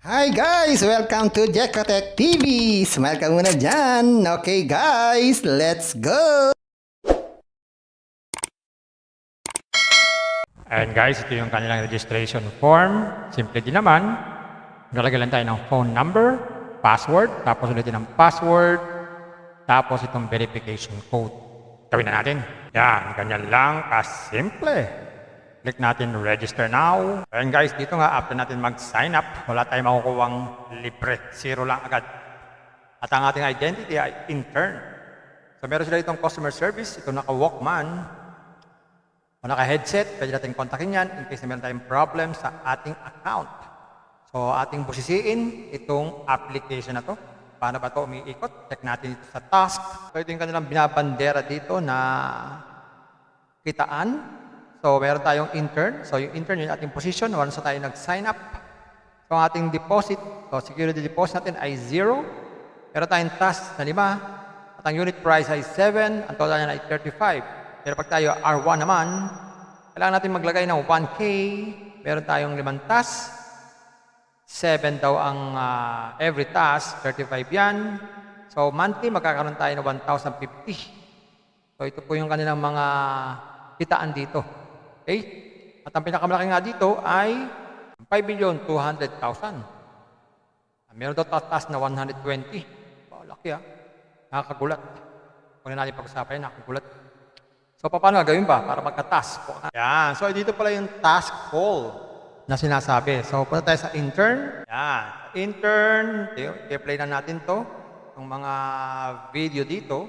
Hi guys! Welcome to Jekotech TV! Smile ka muna dyan! Okay guys, let's go! And guys, ito yung kanilang registration form. Simple din naman. Nalagay lang tayo ng phone number, password, tapos ulitin ng password, tapos itong verification code. Gawin na natin. Yan, ganyan lang kasimple. Click natin register now. And guys, dito nga after natin mag-sign up, wala tayong makukuhang libre. Zero lang agad. At ang ating identity ay intern. So meron sila itong customer service, ito naka-Walkman, o naka-headset, pwede natin kontakin yan in case na meron tayong problem sa ating account. So ating busisiin itong application na to. Paano ba ito umiikot? Check natin ito sa task. So ito yung kanilang binabandera dito na kitaan. So meron tayong intern. So yung intern yung ating position once na tayo nag-sign up. So ang ating deposit, so security deposit natin ay 0. Meron tayong task na 5. At ang unit price ay 7. Ang total niya ay 35. Pero pag tayo R1 naman, kailangan natin maglagay ng 1K. Meron tayong 5 tasks. 7 daw ang every task. 35 yan. So monthly, magkakaroon tayo ng 1,050. So ito po yung kanilang mga kitaan dito. Okay? At ang pinakamalaki nga dito ay 5,200,000. Meron daw task na 120. Wow, laki Nakakagulat. Kung natin pag-usapan, nakakagulat. So, paano gagawin ba para magka-task? Yan. So, dito pala yung task call na sinasabi. So, punta tayo sa intern. Yan. Intern. I-play na natin to. Yung mga video dito.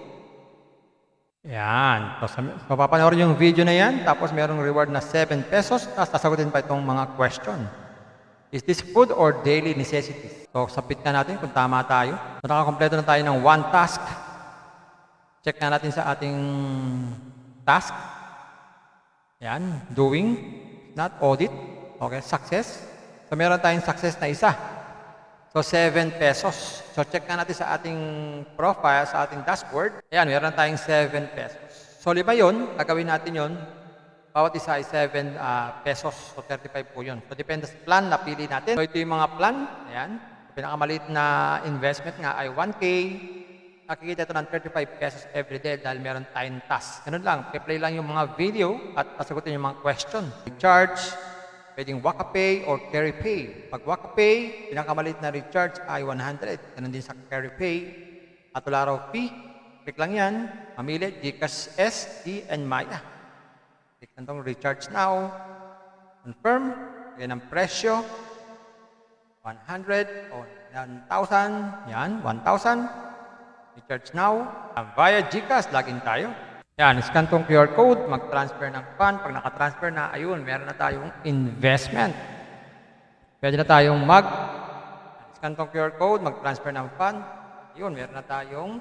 Yan. So, papanoorin yung video na yan. Tapos, merong reward na 7 pesos. Tapos, sasagutin pa itong mga question. Is this food or daily necessities? So, submit na natin kung tama tayo. So, nakakompleto na tayo ng 1 task. Check na natin sa ating task. Yan. Doing. Not audit. Okay. Success. So, meron tayong success na isa. So, 7 pesos. So, check na natin sa ating profile, sa ating dashboard. Ayan, meron tayong 7 pesos. So, 5 yun. Gagawin natin yun. Bawat isa ay 7 pesos. So, 35 po yun. So, depende sa plan na pili natin. So, ito yung mga plan. Ayan. Pinakamaliit na investment nga ay 1K. Nakikita ito ng 35 pesos every day dahil meron tayong task. Ganun lang. Play lang yung mga video at pasagutin yung mga question. Recharge, pwedeng WakaPay or CarryPay. Pag WakaPay, pinakamaliit na recharge ay 100. Ganun din sa CarryPay. At wala raw fee. Click lang yan. Mamili GCash, SD, and Maya. Click lang itong recharge now. Confirm. Yan ang presyo. 100 o 1,000. Yan, 1,000. Recharge now. Via GCash, login tayo. Yan, scan tong QR code, mag-transfer ng fund. Pag naka-transfer na, ayun, meron na tayong investment. Pwede na tayong scan tong QR code, mag-transfer ng fund. Ayun, meron na tayong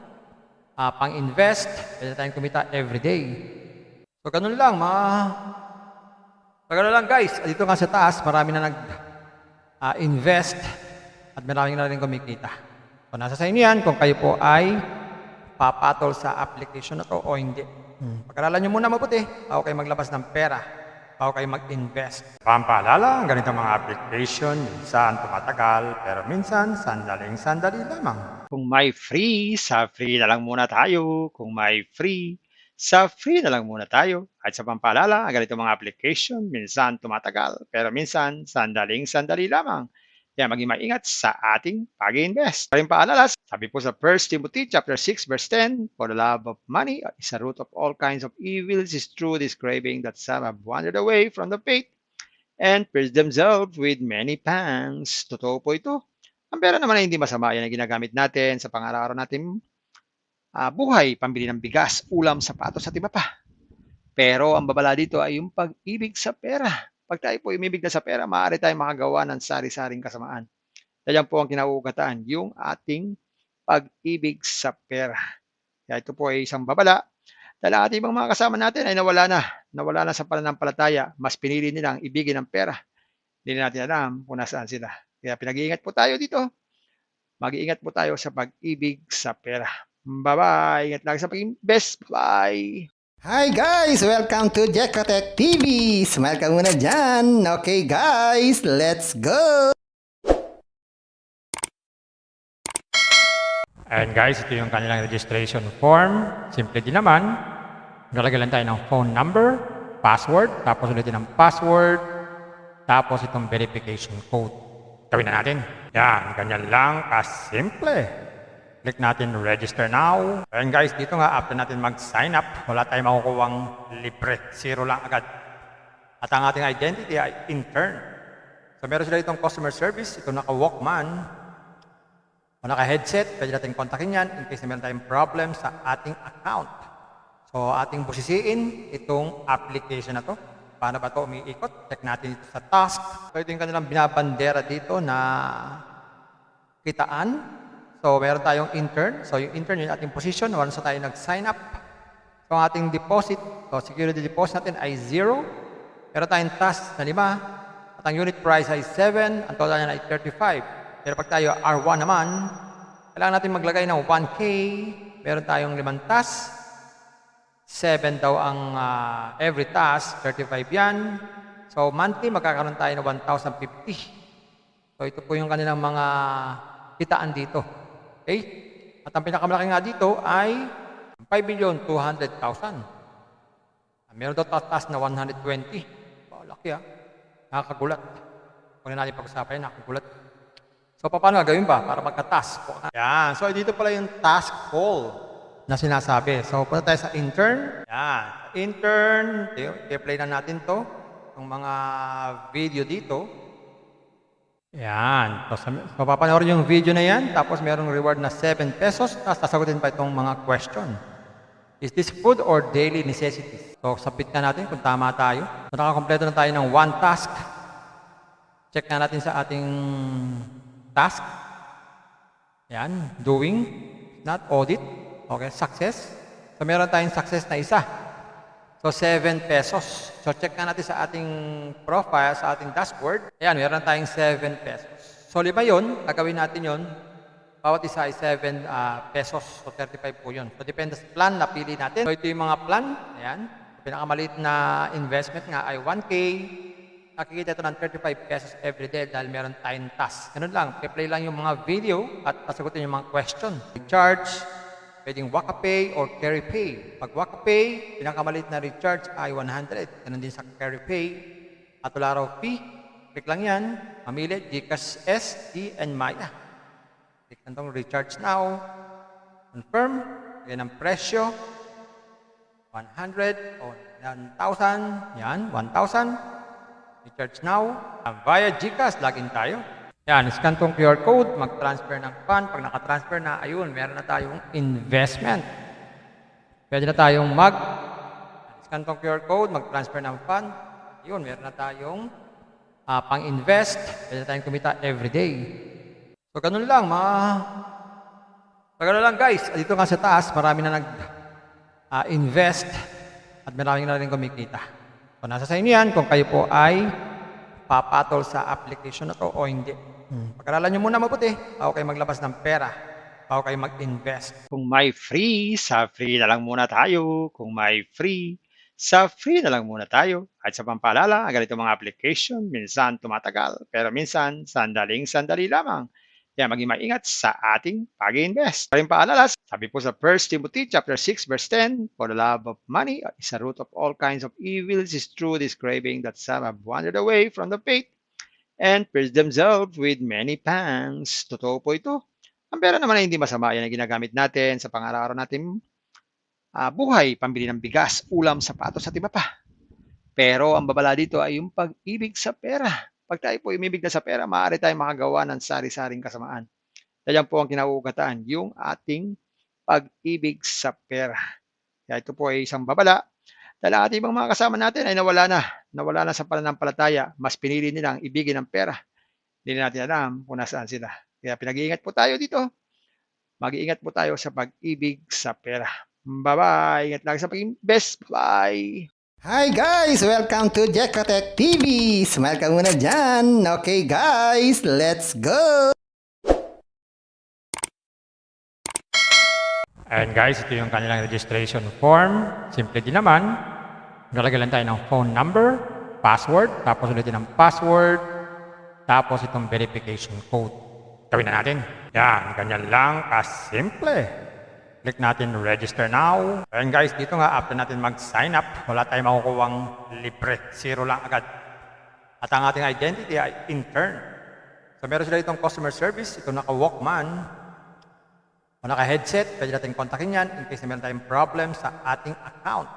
pang-invest. Pwede na tayong kumita everyday. So, ganun lang, ganun lang guys. Dito nga sa taas, marami na nag-invest at marami na rin kumikita. So, nasa sa inyo yan kung kayo po ay papatol sa application na to o hindi. Pag-aralan nyo muna mabuti bago kayo maglabas ng pera, bago kayo mag-invest. Pampaalala, ang ganitong mga application, minsan tumatagal, pero minsan sandaling-sandali lamang. Kung may free, sa free na lang muna tayo. Kung may free, sa free na lang muna tayo. At sa pampaalala, ang ganitong mga application, minsan tumatagal, pero minsan sandaling-sandali lamang. Kaya maging maingat sa ating pag-invest. Paring paalala, sabi po sa 1 Timothy chapter 6 verse 10, for the love of money is a root of all kinds of evils, is true this craving that some have wandered away from the faith and pierced themselves with many pangs. Totoo po ito. Ang pera naman ay hindi masama. Yan ang ginagamit natin sa pang-araw-araw natin buhay, pambili ng bigas, ulam, sapatos at iba pa. Pero ang babala dito ay yung pag-ibig sa pera. Pag tayo po umibig na sa pera, maaari tayong makagawa ng sari-saring kasamaan. Yan po ang kinauugatan, yung ating pag-ibig sa pera. Kaya ito po ay isang babala. Dahil ang ating ibang mga kasama natin ay nawala na sa pananampalataya. Mas pinili nilang ibigin ang pera. Hindi na natin alam kung nasaan sila. Kaya pinag-iingat po tayo dito. Mag-iingat po tayo sa pag-ibig sa pera. Bye-bye. Ingat lagi sa pag-invest. Bye. Hi guys! Welcome to Jekotech TV! Smile ka muna dyan! Okay guys, let's go! And guys, ito yung kanilang registration form. Simple din naman. Nalagay lang tayo ng phone number, password, tapos ulitin ng password, tapos itong verification code. Gawin na natin. Yan, ganyan lang kasimple. Click natin register now. And guys, dito nga after natin mag-sign up, wala tayong makukuhang libre. Zero lang agad. At ang ating identity ay intern. So meron sila itong customer service, ito naka-Walkman, o naka-headset, pwede natin kontakin yan in case na meron tayong problem sa ating account. So ating busisiin itong application na to. Paano ba ito umiikot? Check natin ito sa task. So ito yung kanilang binabandera dito na kitaan. So meron tayong intern. So yung intern yung ating position once na tayo nag-sign up. So ang ating deposit, so security deposit natin ay 0. Meron tayong task na 5. At ang unit price ay 7. Ang total niya ay 35. Pero pag tayo R1 naman, kailangan natin maglagay ng 1K. Meron tayong 5 task. 7 daw ang every task, 35 yan. So monthly, magkakaroon tayo ng 1,050. So ito po yung kanilang mga kitaan dito. Okay? At ang pinakamalaki nga dito ay 5,200,000. Meron daw task na 120. Wow, laki Nakakagulat. Kung natin pag-usapan, nakakagulat. So paano gagawin ba para magka-task? Yan. So dito pala yung task call na sinasabi. So, punta tayo sa intern. Yan. Intern. I-play na natin to. Yung mga video dito. Yan. So, papanoorin yung video na yan. Tapos, merong reward na 7 pesos. Tapos, sasagutin pa itong mga question. Is this food or daily necessities? So, sapit na natin kung tama tayo. So, nakakompleto na tayo ng 1 task. Check na natin sa ating task. Yan. Doing. Not audit. Okay, success. So, meron tayong success na isa. So, 7 pesos. So, check na natin sa ating profile, sa ating dashboard. Ayan, meron tayong 7 pesos. So, 5 yun. Gagawin natin yun. Bawat isa ay 7 pesos. So, 35 po yun. So, depende sa plan na pili natin. So, ito yung mga plan. Ayan. Pinakamaliit na investment nga ay 1K. Nakikita ito ng 35 pesos every day dahil meron tayong task. Ganun lang. Play lang yung mga video at pasagutin yung mga question. Charge. Pwedeng WakaPay or CarryPay. Pag WakaPay, pinakamalit na recharge ay 100. Ganun din sa CarryPay. At wala raw fee. Click lang yan. Mamili GCash SD and Maya. Click lang itong recharge now. Confirm. Yan ang presyo. 100 o 1,000. Yan, 1,000. Recharge now. Via GCash, login tayo. Yan, scan tong QR code, mag-transfer ng fund. Pag naka-transfer na, ayun, meron na tayong investment. Pwede na tayong scan tong QR code, mag-transfer ng fund. Ayun, meron na tayong pang-invest. Pwede na tayong kumita every day. So, ganun lang, ganun lang guys. Dito nga sa taas, marami na nag-invest at marami na rin kumikita. So, nasa sa inyo yan kung kayo po ay papatol sa application na to o hindi. Pag-aralan nyo muna mabuti, bago kayo maglabas ng pera, bago kayo mag-invest. Kung may free, sa free na lang muna tayo. Kung may free, sa free na lang muna tayo. At sa pampaalala, ang ganito mga application, minsan tumatagal, pero minsan sandaling-sandali lamang. Kaya maging maingat sa ating pag-invest. Paring paalala, sabi po sa 1 Timothy chapter 6 verse 10, for the love of money is the root of all kinds of evils, is true this craving that some have wandered away from the faith and pierced themselves with many pangs. Totoo po ito. Ang pera naman ay hindi masama. Yan ang ginagamit natin sa pang-araw-araw natin buhay, pambili ng bigas, ulam, sapatos at iba pa. Pero ang babala dito ay yung pag-ibig sa pera. Pag tayo po umibig na sa pera, maaari tayong makagawa ng sari-saring kasamaan. Yan po ang kinauugatan, yung ating pag-ibig sa pera. Kaya ito po ay isang babala. Dahil ang ating ibang mga kasama natin ay nawala na sa pananampalataya. Mas pinili nilang ibigin ang pera. Hindi natin alam kung nasaan sila. Kaya pinag-iingat po tayo dito. Mag-iingat po tayo sa pag-ibig sa pera. Bye-bye. Ingat lagi sa pag-invest. Bye. Hi guys! Welcome to Jekatech TV! Smile ka muna dyan! Okay guys, let's go! And guys, ito yung kanilang registration form. Simple din naman. Nalagay lang tayo ng phone number, password, tapos ulitin ng password, tapos itong verification code. gawin na natin. Yan, ganyan lang kasimple. Click natin register now. Ayan guys, dito nga after natin mag-sign up, wala tayong makukuhang libre. Zero lang agad. At ang ating identity ay intern. So meron sila itong customer service, ito naka-Walkman, o naka-headset, pwede natin kontakin yan in case na meron tayong problem sa ating account.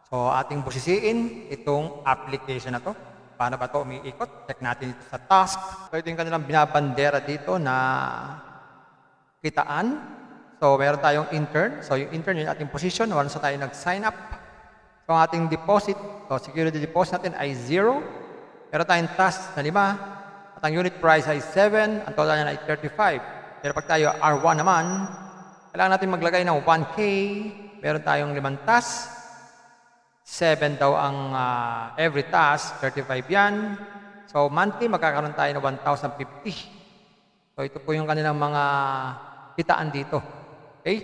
So ating busisiin itong application na to. Paano ba ito umiikot? Check natin ito sa task. So ito yung kanilang binabandera dito na kitaan. So meron tayong intern. So yung intern yung ating position once na tayo nag-sign up. So ang ating deposit, so security deposit natin ay 0. Meron tayong task na 5. At ang unit price ay 7. Ang total niya ay 35. Pero pag tayo R1 naman, kailangan natin maglagay ng 1K. Meron tayong 5 task. 7 daw ang every task, 35 yan. So monthly, magkakaroon tayo ng 1,050. So ito po yung kanilang mga kitaan dito. Okay?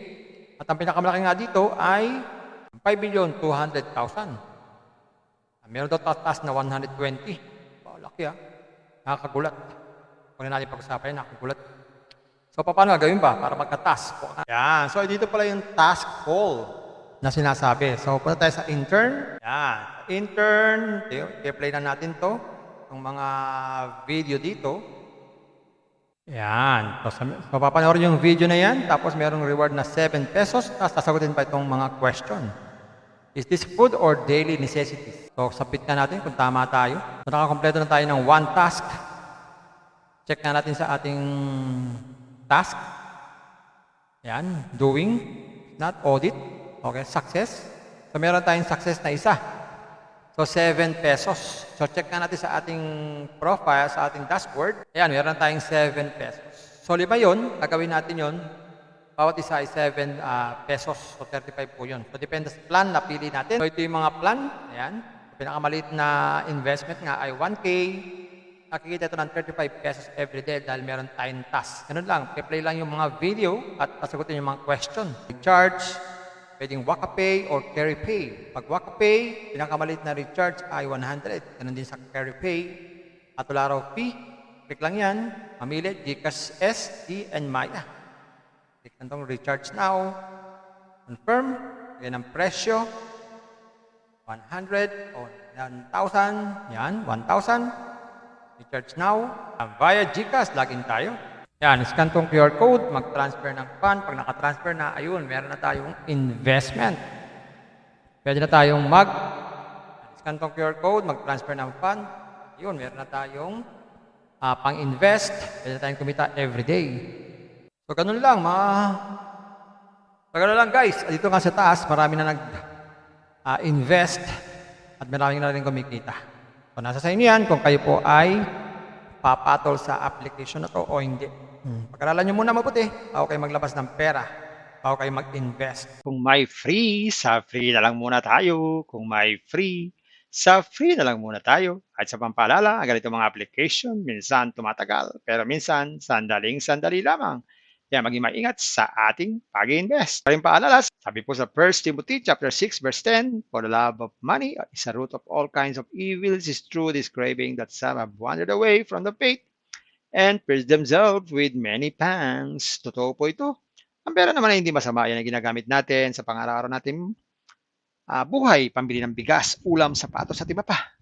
At ang pinakamalaki nga dito ay 5,200,000. Meron daw task na 120. Wow, laki Nakakagulat. Kung natin pag-usapan, nakakagulat. So paano gagawin ba para magka-task? Yan. So dito pala yung task call na sinasabi. So, punta tayo sa intern. Yan. Intern. I-play na natin to. Yung mga video dito. Yan. So, papanoorin yung video na yan. Tapos, merong reward na 7 pesos. Tapos, sasagutin pa itong mga question. Is this food or daily necessities? So, sapit na natin kung tama tayo. So, nakakompleto na tayo ng 1 task. Check na natin sa ating task. Yan. Doing. Not audit. Okay, success. So, meron tayong success na isa. So, 7 pesos. So, check na natin sa ating profile, sa ating dashboard. Ayan, meron tayong 7 pesos. So, 5 yun. Gagawin natin yun. Bawat isa ay 7 pesos. So, 35 po yun. So, depende sa plan na pili natin. So, ito yung mga plan. Ayan. Pinakamaliit na investment nga ay 1K. Nakikita ito ng 35 pesos every day dahil meron tayong task. Ganun lang. I-play lang yung mga video at pasagutin yung mga question. Charge. Pwedeng WakaPay or CarryPay. Pag WakaPay, pinakamalit na recharge ay 100. Ganun din sa CarryPay. At wala raw fee. Click lang yan. Mamili GCash SD and Maya. Click lang itong recharge now. Confirm. Yan ang presyo. 100 o 1,000. Yan, 1,000. Recharge now. Via GCash, login tayo. Yan, scan tong QR code, mag-transfer ng fund. Pag naka-transfer na, ayun, meron na tayong investment. Pwede na tayong scan tong QR code, mag-transfer ng fund. Ayun, meron na tayong pang-invest. Pwede na tayong kumita every day. So, ganun lang, ganun lang guys. Dito nga sa taas, marami na nag-invest at marami na rin kumikita. So, nasa sa inyo yan kung kayo po ay papatol sa application na to o hindi. Pag-aralan nyo muna mabuti, bago kayo maglabas ng pera, bago kayo mag-invest. Kung may free, sa free na lang muna tayo. Kung may free, sa free na lang muna tayo. At sa pampaalala, ang ganito mga application, minsan tumatagal, pero minsan sandaling-sandali lamang. Kaya maging maingat sa ating pag-invest. Paring paalala, sabi po sa 1 Timothy chapter 6 verse 10, for the love of money is the root of all kinds of evils, is true this craving that some have wandered away from the faith and pierced themselves with many pangs. Totoo po ito. Ang pera naman ay hindi masama. Yan ang ginagamit natin sa pang-araw-araw natin buhay, pambili ng bigas, ulam, sapatos at iba pa.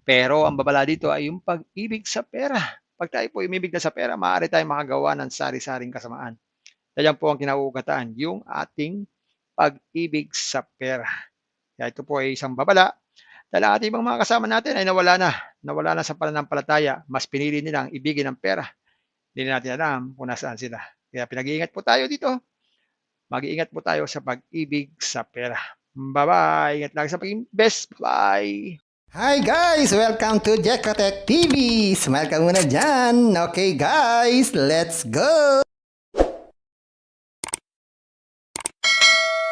Pero ang babala dito ay yung pag-ibig sa pera. Pag tayo po umibig na sa pera, maaari tayong makagawa ng sari-saring kasamaan. Yan po ang kinauugatan, yung ating pag-ibig sa pera. Kaya ito po ay isang babala. Dahil ang ating ibang mga kasama natin ay nawala na sa pananampalataya. Mas pinili nilang ibigin ang pera. Hindi natin alam kung nasaan sila. Kaya pinag-iingat po tayo dito. Mag-iingat po tayo sa pag-ibig sa pera. Bye-bye. Ingat lagi sa pag-invest. Bye. Hi guys! Welcome to Jekatech TV! Smile ka muna dyan! Okay guys, let's go!